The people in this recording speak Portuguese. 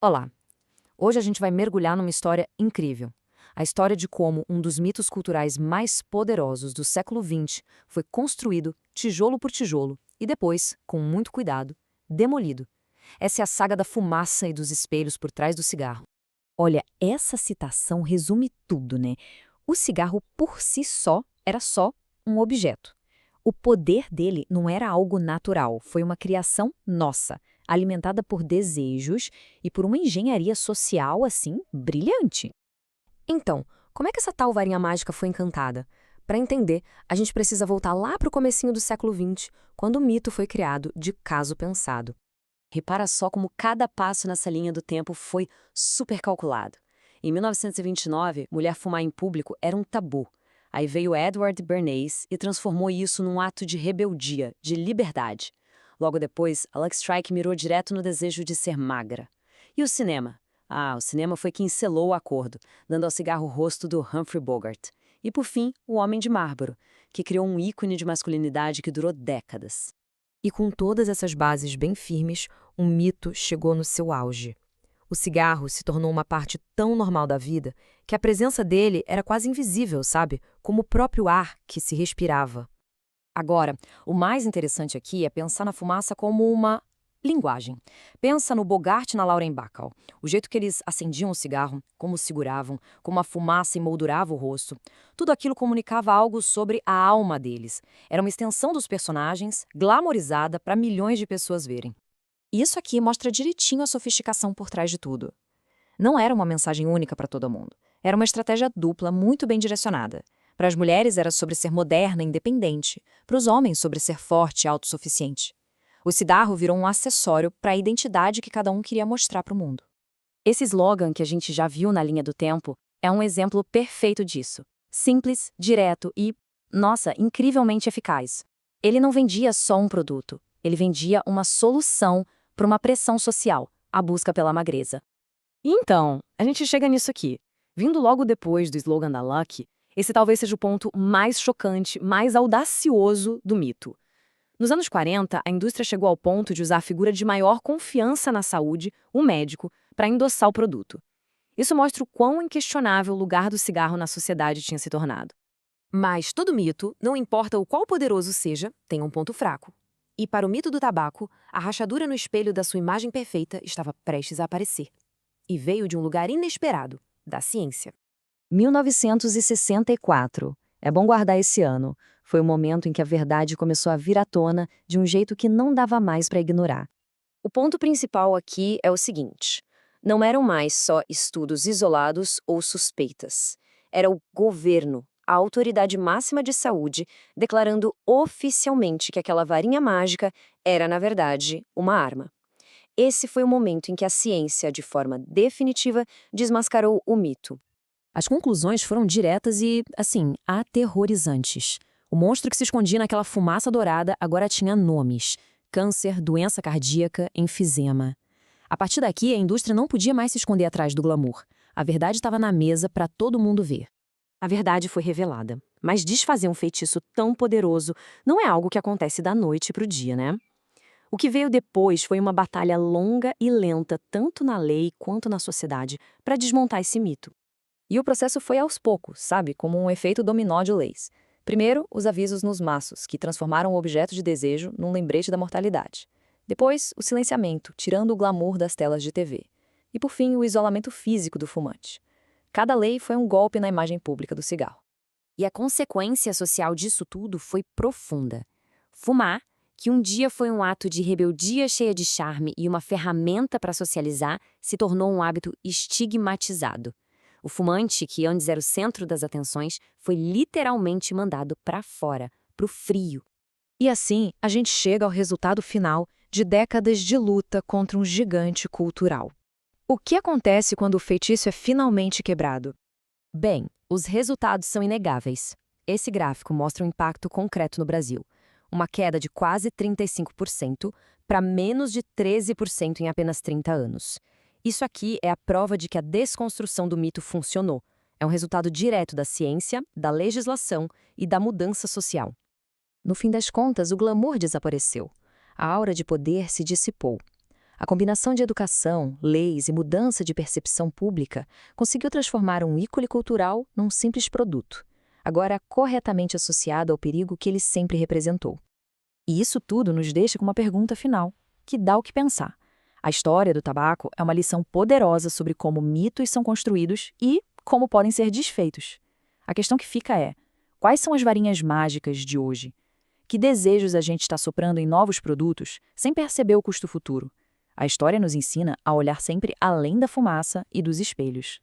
Olá! Hoje a gente vai mergulhar numa história incrível. A história de como um dos mitos culturais mais poderosos do século XX foi construído tijolo por tijolo e depois, com muito cuidado, demolido. Essa é a saga da fumaça e dos espelhos por trás do cigarro. Olha, essa citação resume tudo, né? O cigarro por si só era só um objeto. O poder dele não era algo natural, foi uma criação nossa, alimentada por desejos e por uma engenharia social, assim, brilhante. Então, como é que essa tal varinha mágica foi encantada? Para entender, a gente precisa voltar lá para o comecinho do século XX, quando o mito foi criado de caso pensado. Repara só como cada passo nessa linha do tempo foi super calculado. Em 1929, mulher fumar em público era um tabu. Aí veio Edward Bernays e transformou isso num ato de rebeldia, de liberdade. Logo depois, a Lucky Strike mirou direto no desejo de ser magra. E o cinema? O cinema foi quem selou o acordo, dando ao cigarro o rosto do Humphrey Bogart. E por fim, o Homem de Marlboro, que criou um ícone de masculinidade que durou décadas. E com todas essas bases bem firmes, um mito chegou no seu auge. O cigarro se tornou uma parte tão normal da vida que a presença dele era quase invisível, sabe? Como o próprio ar que se respirava. Agora, o mais interessante aqui é pensar na fumaça como uma linguagem. Pensa no Bogart e na Lauren Bacall. O jeito que eles acendiam o cigarro, como o seguravam, como a fumaça emoldurava o rosto. Tudo aquilo comunicava algo sobre a alma deles. Era uma extensão dos personagens, glamorizada para milhões de pessoas verem. E isso aqui mostra direitinho a sofisticação por trás de tudo. Não era uma mensagem única para todo mundo. Era uma estratégia dupla muito bem direcionada. Para as mulheres era sobre ser moderna e independente. Para os homens, sobre ser forte e autossuficiente. O cigarro virou um acessório para a identidade que cada um queria mostrar para o mundo. Esse slogan que a gente já viu na linha do tempo é um exemplo perfeito disso. Simples, direto e, nossa, incrivelmente eficaz. Ele não vendia só um produto, ele vendia uma solução para uma pressão social, a busca pela magreza. Então, a gente chega nisso aqui. Vindo logo depois do slogan da Lucky, esse talvez seja o ponto mais chocante, mais audacioso do mito. Nos anos 40, a indústria chegou ao ponto de usar a figura de maior confiança na saúde, o médico, para endossar o produto. Isso mostra o quão inquestionável o lugar do cigarro na sociedade tinha se tornado. Mas todo mito, não importa o qual poderoso seja, tem um ponto fraco. E para o mito do tabaco, a rachadura no espelho da sua imagem perfeita estava prestes a aparecer. E veio de um lugar inesperado, da ciência. 1964. É bom guardar esse ano. Foi o momento em que a verdade começou a vir à tona de um jeito que não dava mais para ignorar. O ponto principal aqui é o seguinte: não eram mais só estudos isolados ou suspeitas. Era o governo, a autoridade máxima de saúde, declarando oficialmente que aquela varinha mágica era, na verdade, uma arma. Esse foi o momento em que a ciência, de forma definitiva, desmascarou o mito. As conclusões foram diretas e, assim, aterrorizantes. O monstro que se escondia naquela fumaça dourada agora tinha nomes: câncer, doença cardíaca, enfisema. A partir daqui, a indústria não podia mais se esconder atrás do glamour. A verdade estava na mesa para todo mundo ver. A verdade foi revelada. Mas desfazer um feitiço tão poderoso não é algo que acontece da noite para o dia, né? O que veio depois foi uma batalha longa e lenta, tanto na lei quanto na sociedade, para desmontar esse mito. E o processo foi aos poucos, sabe? Como um efeito dominó de leis. Primeiro, os avisos nos maços, que transformaram o objeto de desejo num lembrete da mortalidade. Depois, o silenciamento, tirando o glamour das telas de TV. E por fim, o isolamento físico do fumante. Cada lei foi um golpe na imagem pública do cigarro. E a consequência social disso tudo foi profunda. Fumar, que um dia foi um ato de rebeldia cheia de charme e uma ferramenta para socializar, se tornou um hábito estigmatizado. O fumante, que antes era o centro das atenções, foi literalmente mandado para fora, para o frio. E assim, a gente chega ao resultado final de décadas de luta contra um gigante cultural. O que acontece quando o feitiço é finalmente quebrado? Bem, os resultados são inegáveis. Esse gráfico mostra um impacto concreto no Brasil. Uma queda de quase 35% para menos de 13% em apenas 30 anos. Isso aqui é a prova de que a desconstrução do mito funcionou. É um resultado direto da ciência, da legislação e da mudança social. No fim das contas, o glamour desapareceu. A aura de poder se dissipou. A combinação de educação, leis e mudança de percepção pública conseguiu transformar um ícone cultural num simples produto, agora corretamente associado ao perigo que ele sempre representou. E isso tudo nos deixa com uma pergunta final, que dá o que pensar. A história do tabaco é uma lição poderosa sobre como mitos são construídos e como podem ser desfeitos. A questão que fica é: quais são as varinhas mágicas de hoje? Que desejos a gente está soprando em novos produtos sem perceber o custo futuro? A história nos ensina a olhar sempre além da fumaça e dos espelhos.